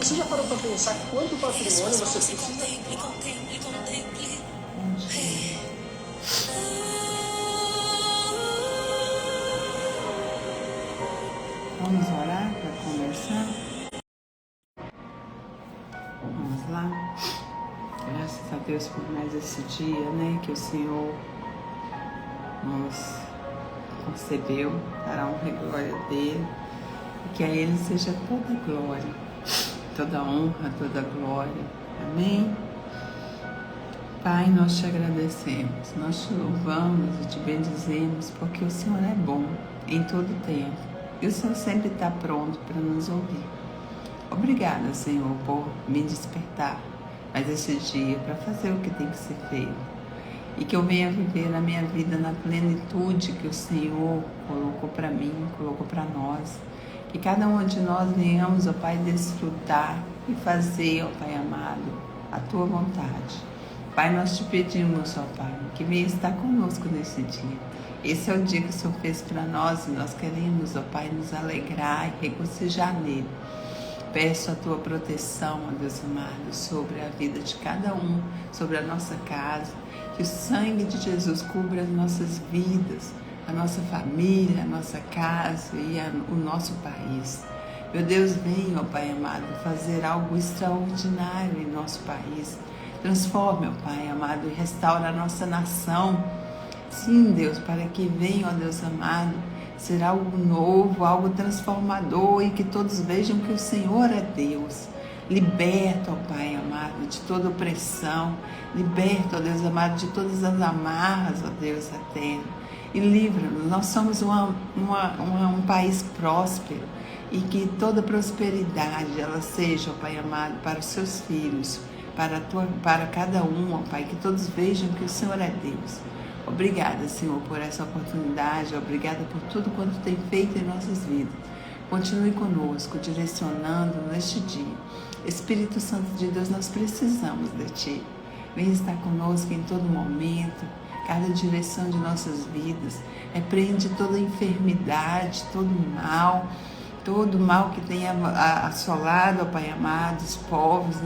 Você já parou para pensar quanto patrimônio você precisa? Vamos orar para conversar? Vamos lá. Graças a Deus por mais esse dia, né? Que o Senhor nos concedeu para a honra e glória dele. E que a Ele seja toda glória, toda honra, toda glória. Amém? Pai, nós te agradecemos, nós te louvamos e te bendizemos, porque o Senhor é bom em todo tempo e o Senhor sempre está pronto para nos ouvir. Obrigada, Senhor, por me despertar mais esse dia para fazer o que tem que ser feito e que eu venha viver a minha vida na plenitude que o Senhor colocou para mim, colocou para nós. Que cada um de nós venhamos, ó Pai, desfrutar e fazer, ó Pai amado, a Tua vontade. Pai, nós te pedimos, ó Pai, que venha estar conosco nesse dia. Esse é o dia que o Senhor fez para nós e nós queremos, ó Pai, nos alegrar e regozijar nele. Peço a Tua proteção, ó Deus amado, sobre a vida de cada um, sobre a nossa casa. Que o sangue de Jesus cubra as nossas vidas, a nossa família, a nossa casa e o nosso país. Meu Deus, vem, ó Pai amado, fazer algo extraordinário em nosso país. Transforme, ó Pai amado, e restaura a nossa nação. Sim, Deus, para que venha, ó Deus amado, ser algo novo, algo transformador e que todos vejam que o Senhor é Deus. Liberta, ó Pai amado, de toda opressão. Liberta, ó Deus amado, de todas as amarras, ó Deus eterno. E livra-nos. Nós somos um país próspero e que toda prosperidade ela seja, ó Pai amado, para os seus filhos, para cada um, ó Pai, que todos vejam que o Senhor é Deus. Obrigada, Senhor, por essa oportunidade, obrigada por tudo quanto tem feito em nossas vidas. Continue conosco, direcionando neste dia. Espírito Santo de Deus, nós precisamos de Ti. Venha estar conosco em todo momento. cada direção de nossas vidas. Repreende toda enfermidade, todo mal que tenha assolado, ó Pai amado, os povos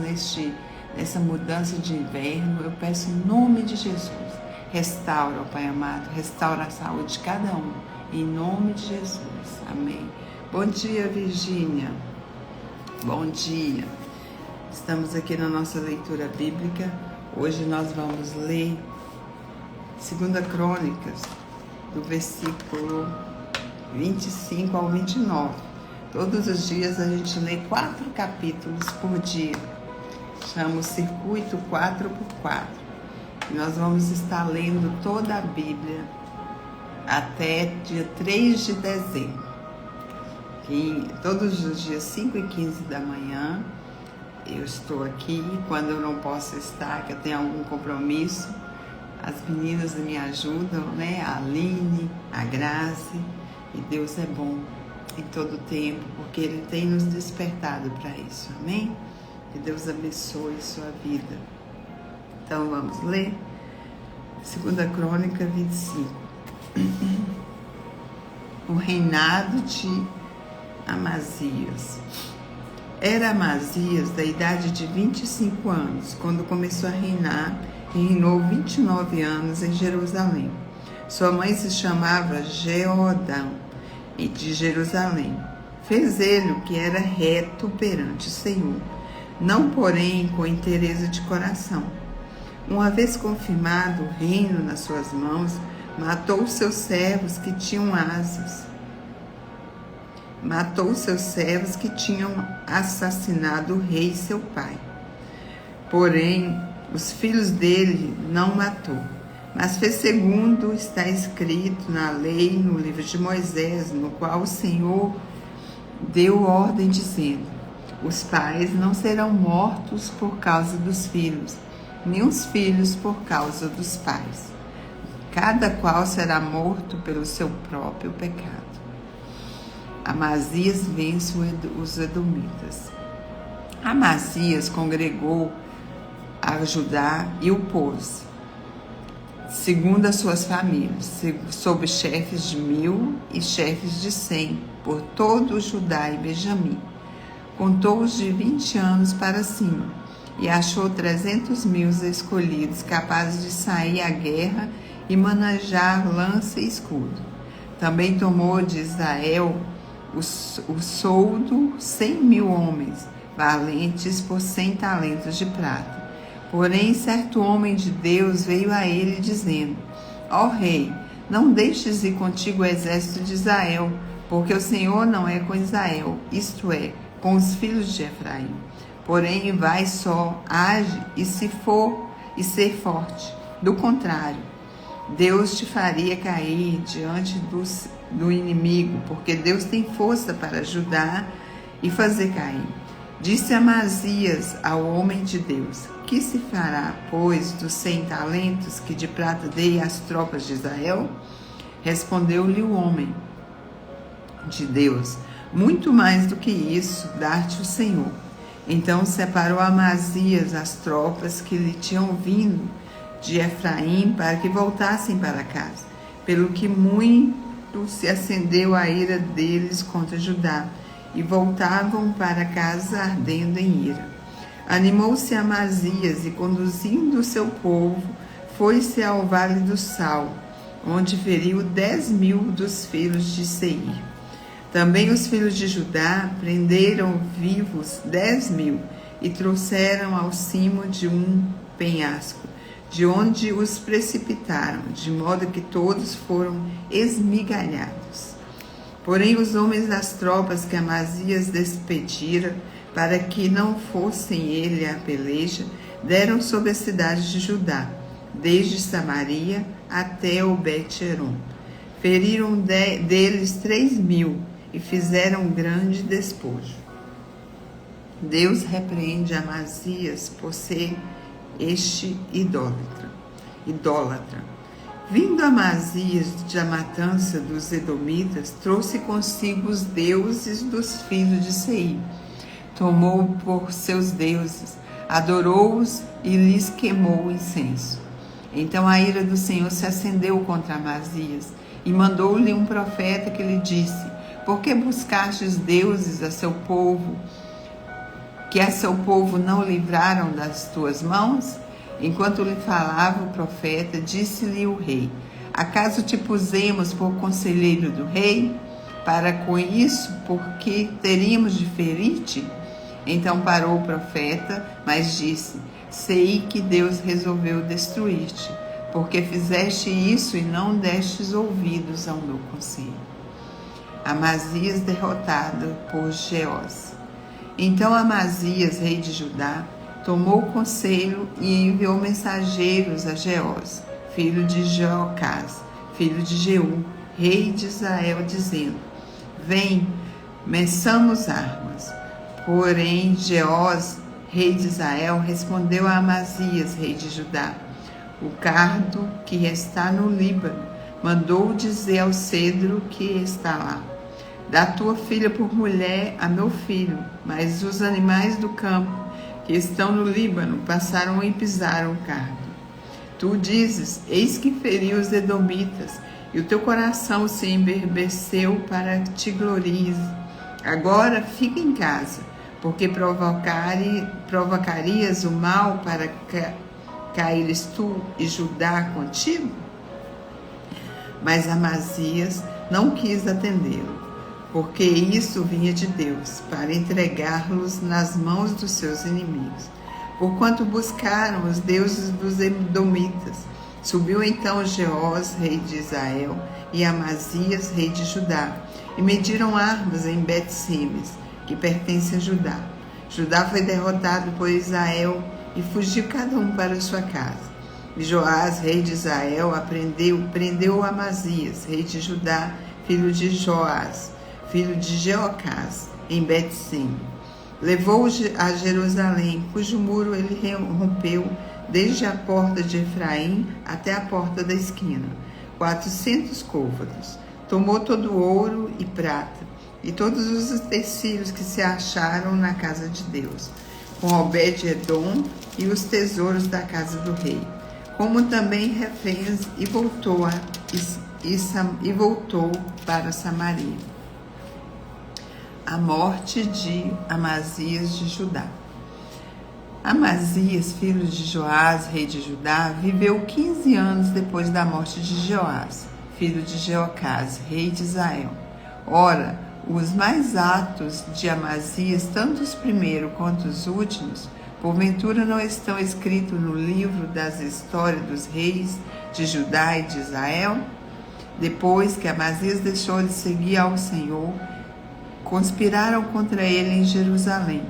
nessa mudança de inverno. Eu peço em nome de Jesus, restaura, ó Pai amado, restaura a saúde de cada um, em nome de Jesus, amém. Bom dia, Virgínia, bom dia. Estamos aqui na nossa leitura bíblica. Hoje nós vamos ler 2 Crônicas, do versículo 25 ao 29. Todos os dias a gente lê 4 capítulos por dia. Chama o circuito 4x4. E nós vamos estar lendo toda a Bíblia até dia 3 de dezembro. E todos os dias 5h15 da manhã eu estou aqui. Quando eu não posso estar, que eu tenho algum compromisso, as meninas me ajudam, né? A Aline, a Grazi. E Deus é bom em todo tempo, porque Ele tem nos despertado para isso, amém? Que Deus abençoe sua vida. Então vamos ler 2 Crônica 25. O reinado de Amazias. Era Amazias da idade de 25 anos, quando começou a reinar, e reinou 29 anos em Jerusalém. Sua mãe se chamava Jeodã, e de Jerusalém. Fez ele o que era reto perante o Senhor, não porém com interesse de coração. Uma vez confirmado o reino nas suas mãos, matou os seus servos que tinham asas. Matou os seus servos que tinham assassinado o rei seu pai. Porém, os filhos dele não matou, mas fez segundo está escrito na lei, no livro de Moisés, no qual o Senhor deu ordem dizendo: os pais não serão mortos por causa dos filhos, nem os filhos por causa dos pais. Cada qual será morto pelo seu próprio pecado. Amazias vence os edomitas. Amazias congregou a Judá e o pôs, segundo as suas famílias, sob chefes de 1000 e chefes de 100, por todo o Judá e Benjamim. Contou-os de 20 anos para cima, e achou 300.000 escolhidos, capazes de sair à guerra e manejar lança e escudo. Também tomou de Israel o soldo 100.000 homens, valentes por 100 talentos de prata. Porém, certo homem de Deus veio a ele dizendo: ó rei, não deixes ir contigo o exército de Israel, porque o Senhor não é com Israel, isto é, com os filhos de Efraim. Porém, vai só, age e ser forte. Do contrário, Deus te faria cair diante do inimigo, porque Deus tem força para ajudar e fazer cair. Disse Amazias ao homem de Deus: que se fará, pois, dos 100 talentos que de prata dei às tropas de Israel? Respondeu-lhe o homem de Deus: muito mais do que isso, dar-te o Senhor. Então separou Amazias as tropas que lhe tinham vindo de Efraim para que voltassem para casa, pelo que muito se acendeu a ira deles contra Judá, e voltavam para casa ardendo em ira. Animou-se Amazias e, conduzindo o seu povo, foi-se ao vale do Sal, onde feriu 10.000 dos filhos de Seir. Também os filhos de Judá prenderam vivos 10.000 e trouxeram ao cimo de um penhasco, de onde os precipitaram, de modo que todos foram esmigalhados. Porém, os homens das tropas que Amazias despedira, para que não fossem ele a peleja, deram sobre a cidade de Judá, desde Samaria até o Bet-Horon. Feriram deles 3.000 e fizeram um grande despojo. Deus repreende Amazias por ser este idólatra. Vindo Amazias da matança dos edomitas, trouxe consigo os deuses dos filhos de Seir. Tomou por seus deuses, adorou-os e lhes queimou incenso. Então a ira do Senhor se acendeu contra Amazias e mandou-lhe um profeta que lhe disse: por que buscastes deuses a seu povo, que a seu povo não livraram das tuas mãos? Enquanto lhe falava o profeta, disse-lhe o rei: acaso te pusemos por conselheiro do rei? Para com isso, porque teríamos de ferir-te? Então parou o profeta, mas disse: sei que Deus resolveu destruir-te, porque fizeste isso e não destes ouvidos ao meu conselho. Amazias derrotado por Jeós. Então Amazias, rei de Judá, tomou o conselho e enviou mensageiros a Jeós, filho de Jeocás, filho de Jeú, rei de Israel, dizendo: vem, meçamos armas. Porém Jeós, rei de Israel, respondeu a Amazias, rei de Judá: o cardo que está no Líbano mandou dizer ao cedro que está lá: dá tua filha por mulher a meu filho. Mas os animais do campo que estão no Líbano passaram e pisaram o cardo. Tu dizes: eis que feri os edomitas, e o teu coração se emberbeceu para que te glories. Agora fica em casa, porque provocarias o mal para caíres tu e Judá contigo? Mas Amazias não quis atendê-lo, porque isso vinha de Deus, para entregá-los nas mãos dos seus inimigos. Porquanto buscaram os deuses dos edomitas, subiu então Jeós, rei de Israel, e Amazias, rei de Judá, e mediram armas em Bet-Semes, que pertence a Judá. Judá foi derrotado por Israel, e fugiu cada um para sua casa. E Joás, rei de Israel, prendeu Amazias, rei de Judá, filho de Joás, filho de Jeocás, em Bet-Semes. Levou-o a Jerusalém, cujo muro ele rompeu desde a porta de Efraim até a porta da esquina, 400 côvados. Tomou todo o ouro e prata, e todos os utensílios que se acharam na casa de Deus, com Obed-edom e os tesouros da casa do rei, como também reféns, e voltou para Samaria. A morte de Amazias de Judá. Amazias, filho de Joás, rei de Judá, viveu 15 anos depois da morte de Joás, filho de Jeocás, rei de Israel. Ora, os mais atos de Amazias, tanto os primeiros quanto os últimos, porventura não estão escritos no livro das histórias dos reis de Judá e de Israel? Depois que Amazias deixou de seguir ao Senhor, conspiraram contra ele em Jerusalém,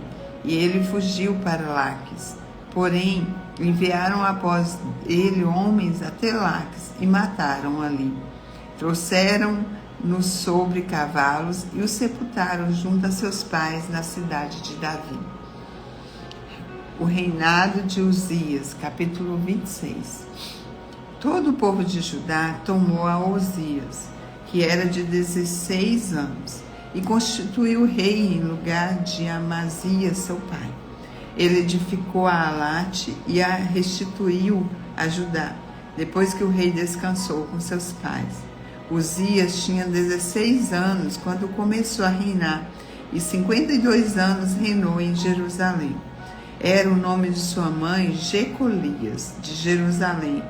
e ele fugiu para Laques. Porém, enviaram após ele homens até Laques e mataram ali. Trouxeram-no sobre cavalos e o sepultaram junto a seus pais na cidade de Davi. O reinado de Uzias, capítulo 26. Todo o povo de Judá tomou a Uzias, que era de 16 anos, e constituiu rei em lugar de Amazias, seu pai. Ele edificou a Alate e a restituiu a Judá, depois que o rei descansou com seus pais. Uzias tinha 16 anos quando começou a reinar, e 52 anos reinou em Jerusalém. Era o nome de sua mãe Jecolias, de Jerusalém.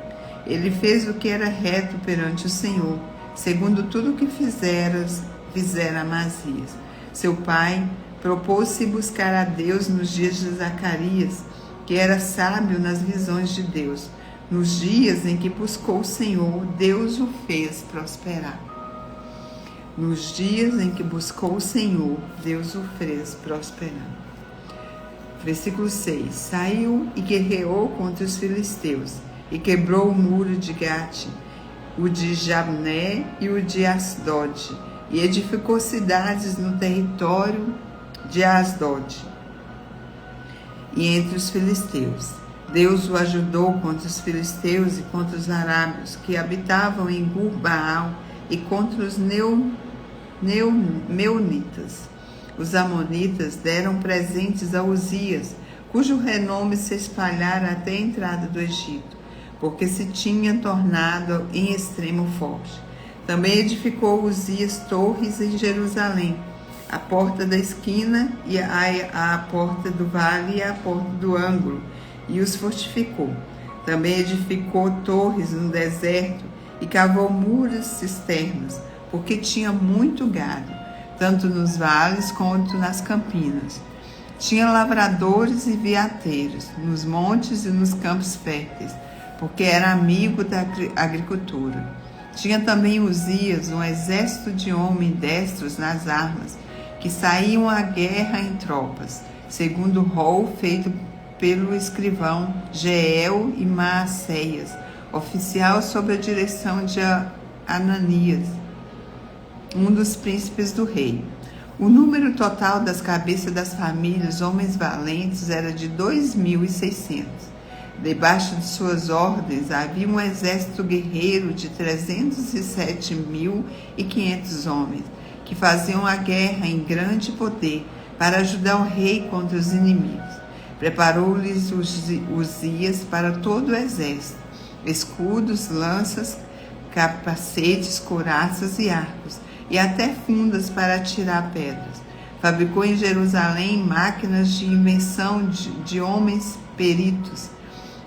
Ele fez o que era reto perante o Senhor, segundo tudo o que fizera Amazias. Seu pai propôs-se buscar a Deus nos dias de Zacarias, que era sábio nas visões de Deus. Nos dias em que buscou o Senhor, Deus o fez prosperar. Nos dias em que buscou o Senhor, Deus o fez prosperar. Versículo 6. Saiu e guerreou contra os filisteus, e quebrou o muro de Gate, o de Jabné e o de Asdod, e edificou cidades no território de Asdod e entre os filisteus. Deus o ajudou contra os filisteus e contra os arábios que habitavam em Gur-Baal e contra os meunitas. Os amonitas deram presentes a Uzias, cujo renome se espalhara até a entrada do Egito. porque se tinha tornado em extremo forte. Também edificou Uzias torres em Jerusalém, a porta da esquina e a porta do vale e a porta do ângulo, e os fortificou. Também edificou torres no deserto e cavou muros cisternas, porque tinha muito gado, tanto nos vales quanto nas campinas. Tinha lavradores e veateiros, nos montes e nos campos férteis, porque era amigo da agricultura. Tinha também Uzias um exército de homens destros nas armas, que saíam à guerra em tropas, segundo o rol feito pelo escrivão Jeiel e Maacéias, oficial sob a direção de Ananias, um dos príncipes do rei. O número total das cabeças das famílias, homens valentes, era de 2.600. Debaixo de suas ordens havia um exército guerreiro de 307.500 homens, que faziam a guerra em grande poder para ajudar o rei contra os inimigos. Preparou-lhes Uzias para todo o exército, escudos, lanças, capacetes, couraças e arcos, e até fundas para atirar pedras. Fabricou em Jerusalém máquinas de invenção de homens peritos,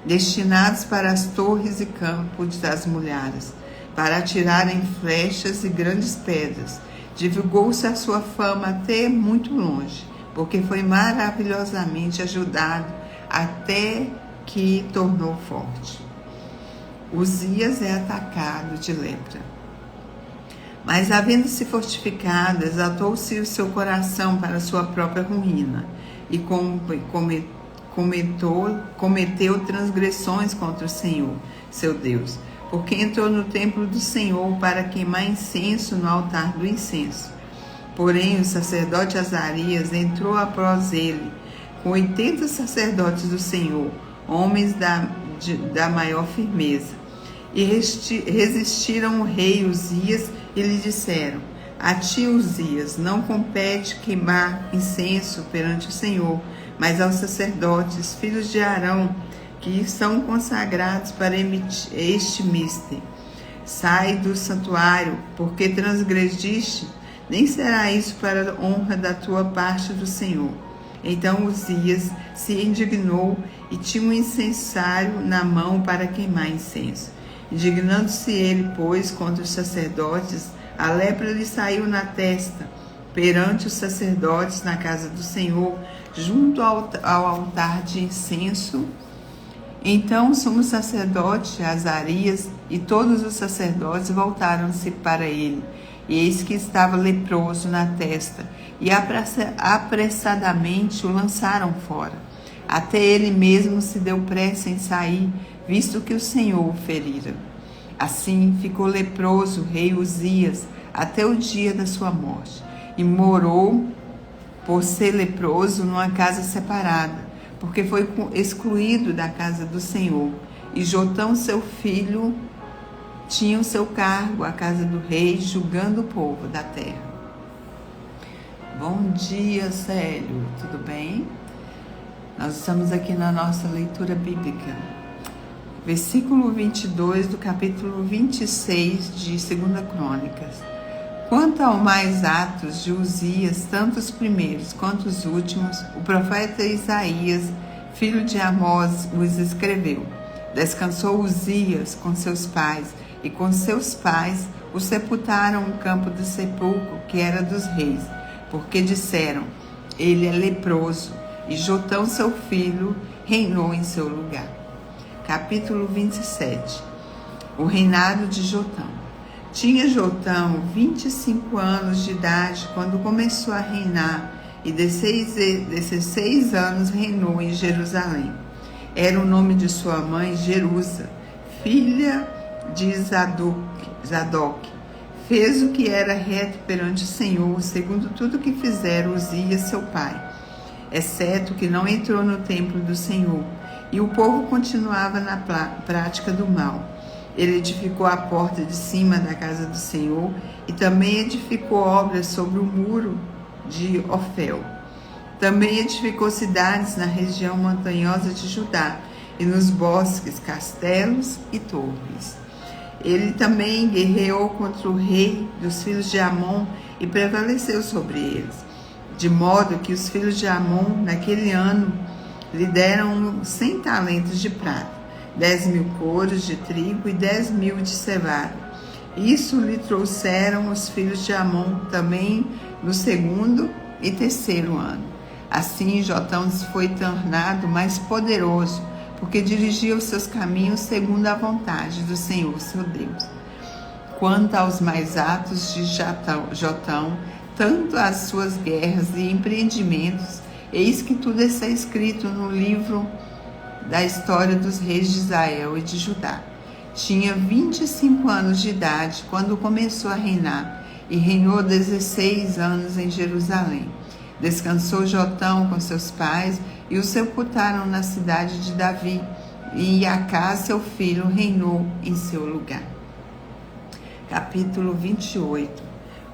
destinados para as torres e campos das muralhas, para atirarem flechas e grandes pedras. Divulgou-se a sua fama até muito longe, porque foi maravilhosamente ajudado até que tornou forte. Uzias é atacado de lepra. Mas, havendo-se fortificado, exaltou-se o seu coração para sua própria ruína, e cometeu transgressões contra o Senhor, seu Deus, porque entrou no templo do Senhor para queimar incenso no altar do incenso. Porém, o sacerdote Azarias entrou após ele, com 80 sacerdotes do Senhor, homens da maior firmeza, e resistiram o rei Uzias e lhe disseram: a ti, Uzias, não compete queimar incenso perante o Senhor, mas aos sacerdotes, filhos de Arão, que são consagrados para este mister. Sai do santuário, porque transgrediste, nem será isso para a honra da tua parte do Senhor. Então Uzias se indignou e tinha um incensário na mão para queimar incenso. Indignando-se ele, pois, contra os sacerdotes, a lepra lhe saiu na testa, perante os sacerdotes na casa do Senhor, junto ao altar de incenso. Então o sumo sacerdote Azarias e todos os sacerdotes voltaram-se para ele, e eis que estava leproso na testa, e apressadamente o lançaram fora. Até ele mesmo se deu pressa em sair, visto que o Senhor o ferira. Assim ficou leproso o rei Uzias até o dia da sua morte, e morou, por ser leproso, numa casa separada, porque foi excluído da casa do Senhor. E Jotão, seu filho, tinha o seu cargo, a casa do rei, julgando o povo da terra. Bom dia, Célio, tudo bem? Nós estamos aqui na nossa leitura bíblica. Versículo 22 do capítulo 26 de 2 Crônicas. Quanto ao mais atos de Uzias, tanto os primeiros quanto os últimos, o profeta Isaías, filho de Amós, os escreveu. Descansou Uzias com seus pais, e com seus pais o sepultaram no campo do sepulcro, que era dos reis, porque disseram: ele é leproso, e Jotão, seu filho, reinou em seu lugar. Capítulo 27. O reinado de Jotão. Tinha Jotão 25 anos de idade quando começou a reinar, e 16 anos reinou em Jerusalém. Era o nome de sua mãe Jerusa, filha de Zadok. Fez o que era reto perante o Senhor, segundo tudo que fizera Uzias seu pai, exceto que não entrou no templo do Senhor, e o povo continuava na prática do mal. Ele edificou a porta de cima da casa do Senhor e também edificou obras sobre o muro de Ofel. Também edificou cidades na região montanhosa de Judá e nos bosques, castelos e torres. Ele também guerreou contra o rei dos filhos de Amon e prevaleceu sobre eles, de modo que os filhos de Amon, naquele ano, lhe deram 100 talentos de prata, 10.000 coros de trigo e 10.000 de cevada. Isso lhe trouxeram os filhos de Amon também no segundo e terceiro ano. Assim, Jotão foi tornado mais poderoso, porque dirigia os seus caminhos segundo a vontade do Senhor, seu Deus. Quanto aos mais atos de Jotão, tanto as suas guerras e empreendimentos, eis que tudo está escrito no livro da história dos reis de Israel e de Judá. Tinha 25 anos de idade quando começou a reinar, e reinou 16 anos em Jerusalém. Descansou Jotão com seus pais e o sepultaram na cidade de Davi, e Acás, seu filho, reinou em seu lugar. Capítulo 28.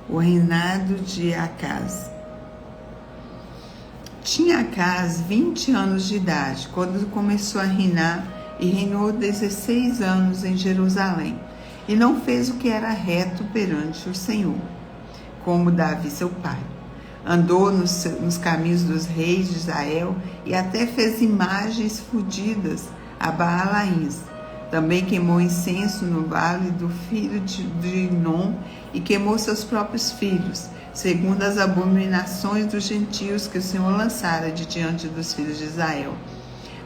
O reinado de Acás. Tinha Acás 20 anos de idade quando começou a reinar, e reinou 16 anos em Jerusalém, e não fez o que era reto perante o Senhor, como Davi seu pai. Andou nos caminhos dos reis de Israel e até fez imagens fundidas a Baalaíns. Também queimou incenso no vale do filho de Inom e queimou seus próprios filhos, segundo as abominações dos gentios que o Senhor lançara de diante dos filhos de Israel.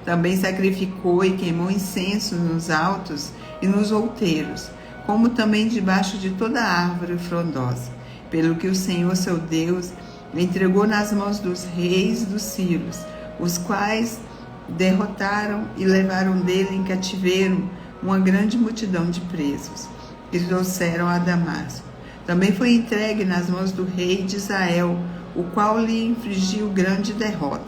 Também sacrificou e queimou incenso nos altos e nos outeiros, como também debaixo de toda árvore frondosa, pelo que o Senhor, seu Deus, entregou nas mãos dos reis dos Sírios, os quais derrotaram e levaram dele em cativeiro uma grande multidão de presos, e trouxeram a Damasco. Também foi entregue nas mãos do rei de Israel, o qual lhe infligiu grande derrota,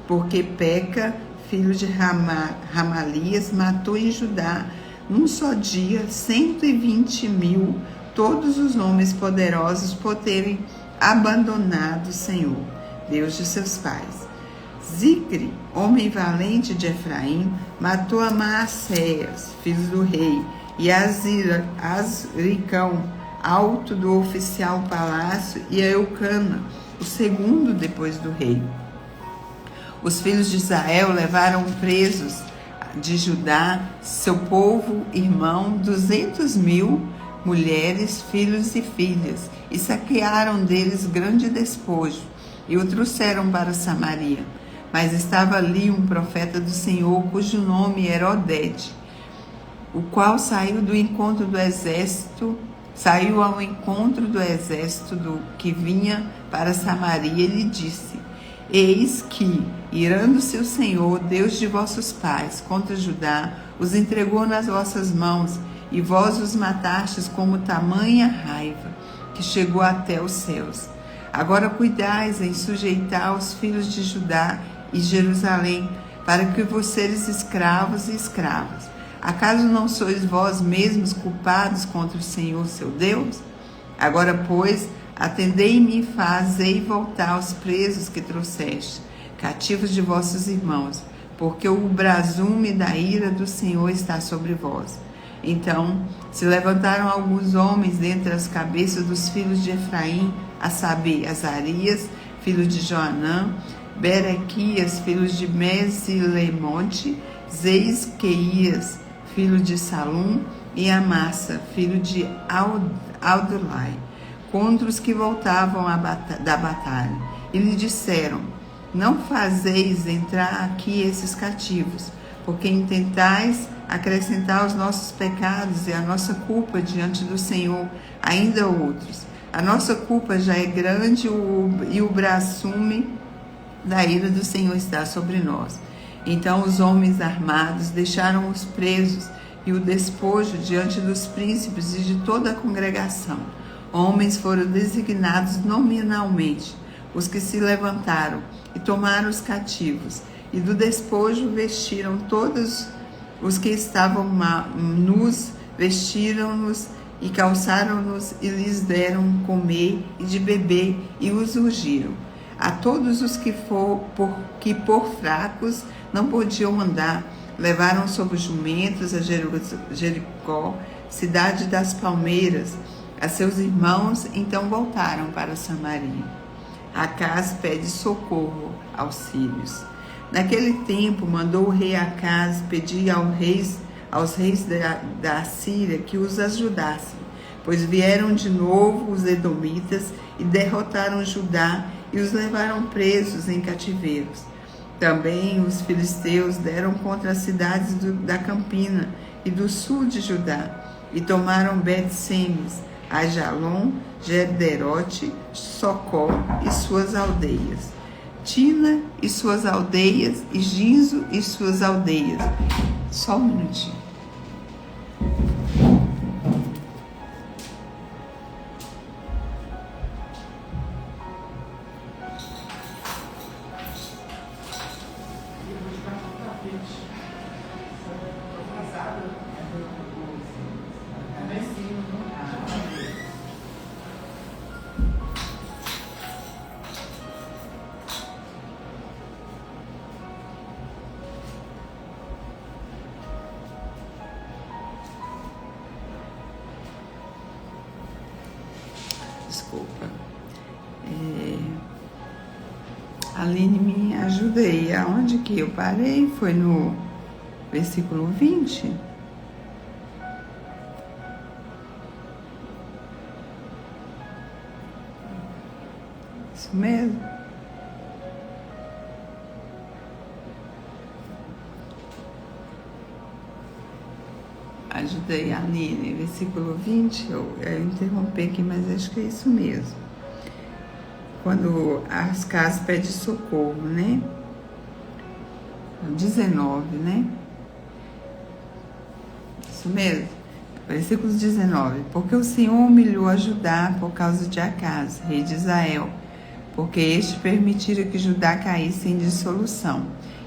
porque Peca, filho de Ramalias, matou em Judá, num só dia, 120.000, todos os homens poderosos por terem abandonado o Senhor, Deus de seus pais. Zicre, homem valente de Efraim, matou a Maacéias, filho do rei, e Azricão, alto do oficial palácio, e a Eucana, o segundo depois do rei. Os filhos de Israel levaram presos de Judá, seu povo irmão, 200.000 mulheres, filhos e filhas, e saquearam deles grande despojo, e o trouxeram para Samaria. Mas estava ali um profeta do Senhor, cujo nome era Odede, o qual saiu ao encontro do exército que vinha para Samaria, e lhe disse: Eis que, irando-se o Senhor, Deus de vossos pais, contra Judá, os entregou nas vossas mãos, e vós os matastes como tamanha raiva, que chegou até os céus. Agora cuidais em sujeitar os filhos de Judá e Jerusalém, para que vos seres escravos e escravas. Acaso não sois vós mesmos culpados contra o Senhor, seu Deus? Agora, pois, atendei-me e fazei voltar os presos que trouxeste, cativos de vossos irmãos, porque o brasume da ira do Senhor está sobre vós. Então se levantaram alguns homens dentre as cabeças dos filhos de Efraim, a saber, Azarias, filho de Joanã, Berequias, filho de Mesilemonte, Zeisqueias, filho de Salum, e Amassa, filho de Aldulai, contra os que voltavam da batalha. E lhe disseram: Não fazeis entrar aqui esses cativos, porque intentais acrescentar os nossos pecados e a nossa culpa diante do Senhor, ainda outros. A nossa culpa já é grande e o brasume da ira do Senhor está sobre nós. Então os homens armados deixaram os presos e o despojo diante dos príncipes e de toda a congregação. Homens foram designados nominalmente, os que se levantaram e tomaram os cativos, e do despojo vestiram todos os que estavam nus, vestiram-nos e calçaram-nos e lhes deram comer e de beber e os ungiram. A todos os que por fracos não podiam andar, levaram sobre jumentos a Jericó, cidade das palmeiras, a seus irmãos, então voltaram para Samaria. Acás pede socorro aos sírios. Naquele tempo mandou o rei Acás pedir aos reis da Síria que os ajudassem, pois vieram de novo os edomitas e derrotaram Judá e os levaram presos em cativeiros. Também os filisteus deram contra as cidades da Campina e do sul de Judá e tomaram Bet-Semes, Ajalon, Gederote, Socó e suas aldeias, Tina e suas aldeias e Ginzo e suas aldeias. Só um minutinho. Desculpa. Aline, me ajuda aí. Aonde que eu parei? Foi no versículo 20? Isso mesmo? Ajudei a Aline, versículo 20, eu interrompi aqui, mas acho que é isso mesmo. Quando Acás pede socorro, né? 19, né? Isso mesmo. Versículo 19. Porque o Senhor humilhou a Judá por causa de Acás, rei de Israel, porque este permitira que Judá caísse em dissolução.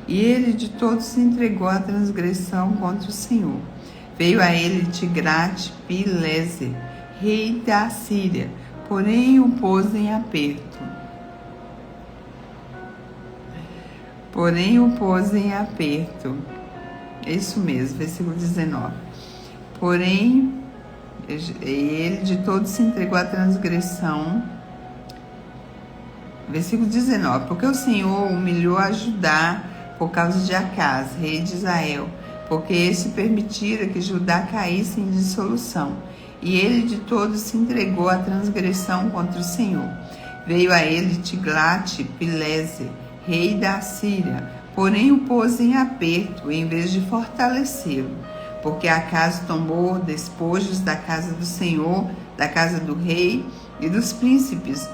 E ele de todos se entregou à transgressão contra o Senhor. Veio a ele Tiglat-Pileser, rei da Síria, porém o pôs em aperto. Isso mesmo, versículo 19. Porém, ele de todos se entregou à transgressão. Versículo 19. Porque o Senhor humilhou a Judá por causa de Acás, rei de Israel, porque este permitira que Judá caísse em dissolução, e ele de todos se entregou à transgressão contra o Senhor. Veio a ele Tiglat-Pileser, rei da Síria, porém o pôs em aperto, em vez de fortalecê-lo, porque Acás tomou despojos da casa do Senhor, da casa do rei e dos príncipes,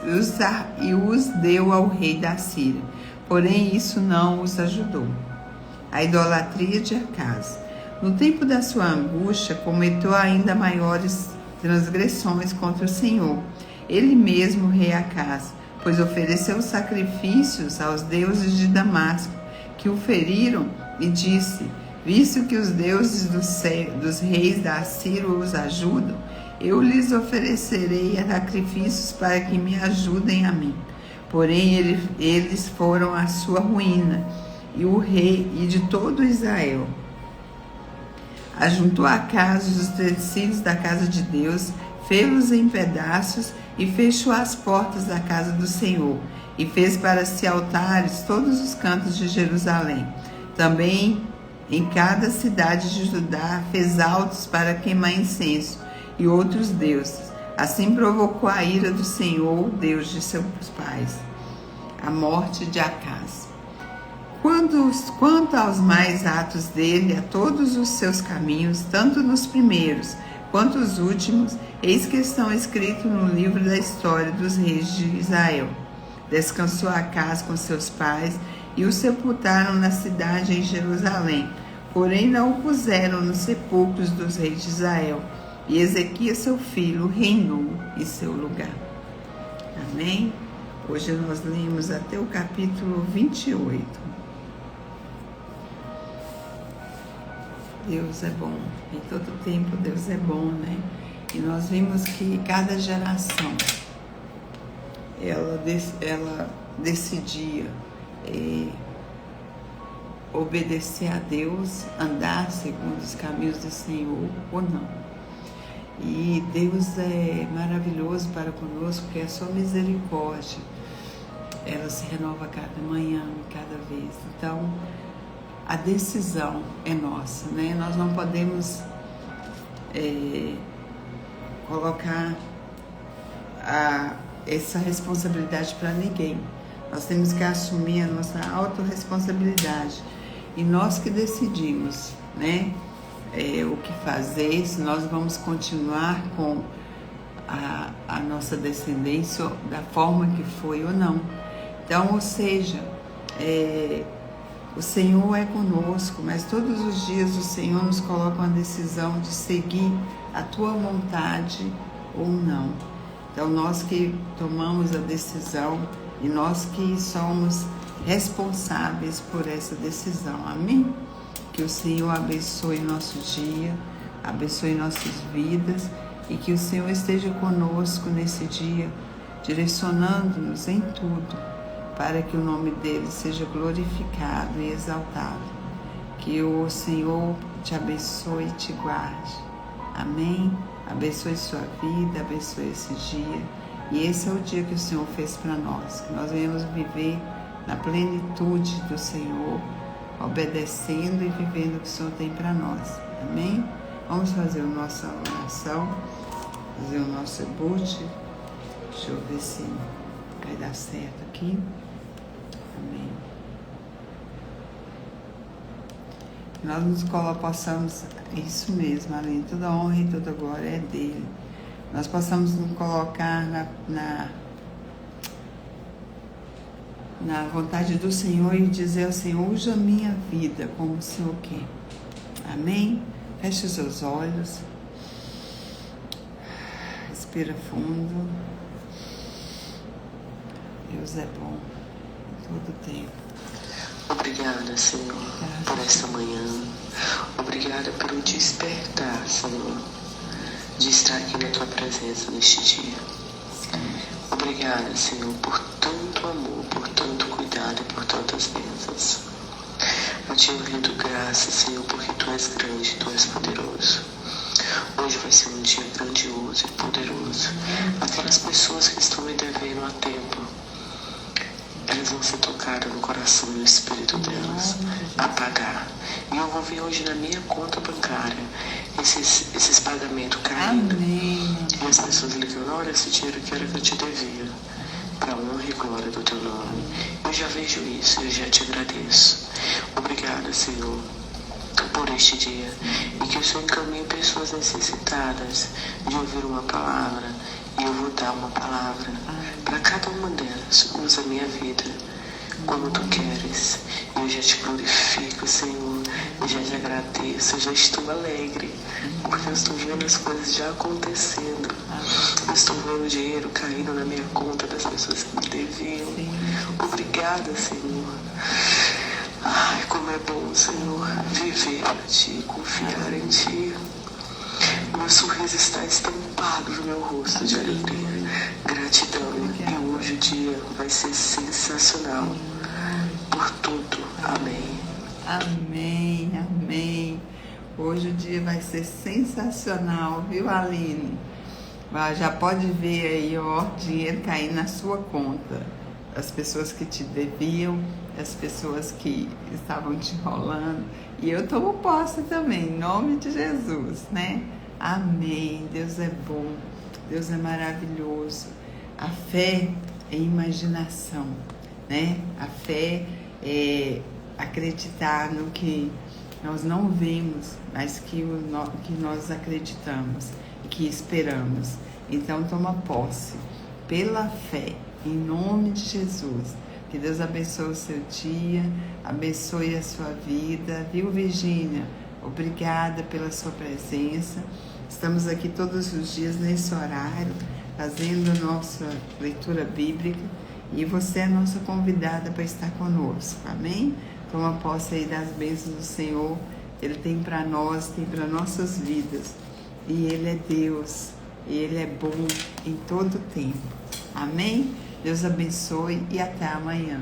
e os deu ao rei da Síria. Porém isso não os ajudou. A idolatria de Acás. No tempo da sua angústia, cometeu ainda maiores transgressões contra o Senhor, ele mesmo, rei Acás, pois ofereceu sacrifícios aos deuses de Damasco, que o feriram, e disse: visto que os deuses dos reis da Assíria os ajudam, eu lhes oferecerei sacrifícios para que me ajudem a mim. Porém eles foram a sua ruína, e o rei e de todo Israel. Ajuntou Acás os utensílios da casa de Deus, fê-los em pedaços e fechou as portas da casa do Senhor, e fez para si altares todos os cantos de Jerusalém. Também em cada cidade de Judá fez altos para queimar incenso e outros deuses. Assim provocou a ira do Senhor, Deus de seus pais. A morte de Acás. Quanto aos mais atos dele, a todos os seus caminhos, tanto nos primeiros quanto os últimos, eis que estão escritos no livro da história dos reis de Israel. Descansou Acás com seus pais e o sepultaram na cidade em Jerusalém, porém não o puseram nos sepulcros dos reis de Israel. E Ezequias, seu filho, reinou em seu lugar. Amém? Hoje nós lemos até o capítulo 28. Deus é bom, em todo tempo Deus é bom, né? E nós vimos que cada geração, ela decidia obedecer a Deus, andar segundo os caminhos do Senhor ou não. E Deus é maravilhoso para conosco, porque a sua misericórdia, ela se renova cada manhã, cada vez. Então, a decisão é nossa, né? Nós não podemos colocar essa responsabilidade para ninguém. Nós temos que assumir a nossa autorresponsabilidade. E nós que decidimos, né? O que fazer, se nós vamos continuar com a nossa descendência da forma que foi ou não. Então, ou seja, o Senhor é conosco, mas todos os dias o Senhor nos coloca uma decisão de seguir a tua vontade ou não. Então, nós que tomamos a decisão e nós que somos responsáveis por essa decisão. Amém? Que o Senhor abençoe nosso dia, abençoe nossas vidas e que o Senhor esteja conosco nesse dia, direcionando-nos em tudo, para que o nome dele seja glorificado e exaltado. Que o Senhor te abençoe e te guarde. Amém? Abençoe sua vida, abençoe esse dia. E esse é o dia que o Senhor fez para nós, que nós venhamos viver na plenitude do Senhor, obedecendo e vivendo o que o Senhor tem para nós. Amém? Vamos fazer a nossa oração, fazer o nosso debut. Deixa eu ver se vai dar certo aqui. Amém. Nós nos possamos, isso mesmo, além de toda honra e toda glória é dele. Nós possamos nos colocar na vontade do Senhor e dizer ao Senhor: usa a minha vida como o Senhor quer. Amém? Feche os seus olhos. Respira fundo. Deus é bom em todo tempo. Obrigada, Senhor, por esta manhã. Obrigada pelo despertar, Senhor, de estar aqui na Tua presença neste dia. Obrigada, Senhor, por tanto amor, por tanto cuidado e por tantas bênçãos. Eu te rendo graças, Senhor, porque Tu és grande, Tu és poderoso. Hoje vai ser um dia grandioso e poderoso. Aquelas pessoas que estão me devendo há tempo, elas vão ser tocadas no coração e no espírito delas a pagar. E eu vou ver hoje na minha conta bancária esses pagamentos caindo. Amém. E as pessoas ligando: olha, esse dinheiro que era que eu te devia, para a honra e glória do Teu nome. Eu já vejo isso, eu já te agradeço. Obrigada, Senhor, por este dia. E que o Senhor encaminhe pessoas necessitadas de ouvir uma palavra. E eu vou dar uma palavra para cada uma delas. Usa a minha vida como Tu queres. Eu já te glorifico, Senhor. Eu já te agradeço. Eu já estou alegre, porque eu estou vendo as coisas já acontecendo. Eu estou vendo o dinheiro caindo na minha conta das pessoas que me deviam. Obrigada, Senhor. Ai, como é bom, Senhor, viver para Ti, confiar em Ti. Meu sorriso está estampado no meu rosto de alegria, gratidão. E hoje o dia vai ser sensacional. Por tudo. Amém. Amém, amém. Hoje o dia vai ser sensacional, viu, Aline? Já pode ver aí, ó, dinheiro cair na sua conta. As pessoas que te deviam, as pessoas que estavam te enrolando. E eu tomo posse também, em nome de Jesus, né? Amém. Deus é bom, Deus é maravilhoso. A fé é imaginação, né? A fé é acreditar no que nós não vemos, mas que nós acreditamos e que esperamos. Então toma posse pela fé, em nome de Jesus. Que Deus abençoe o seu dia, abençoe a sua vida, viu, Virgínia? Obrigada pela sua presença. Estamos aqui todos os dias nesse horário, fazendo a nossa leitura bíblica, e você é nossa convidada para estar conosco, amém? Toma posse aí das bênçãos do Senhor. Ele tem para nós, tem para nossas vidas, e Ele é Deus, e Ele é bom em todo tempo, amém? Deus abençoe e até amanhã.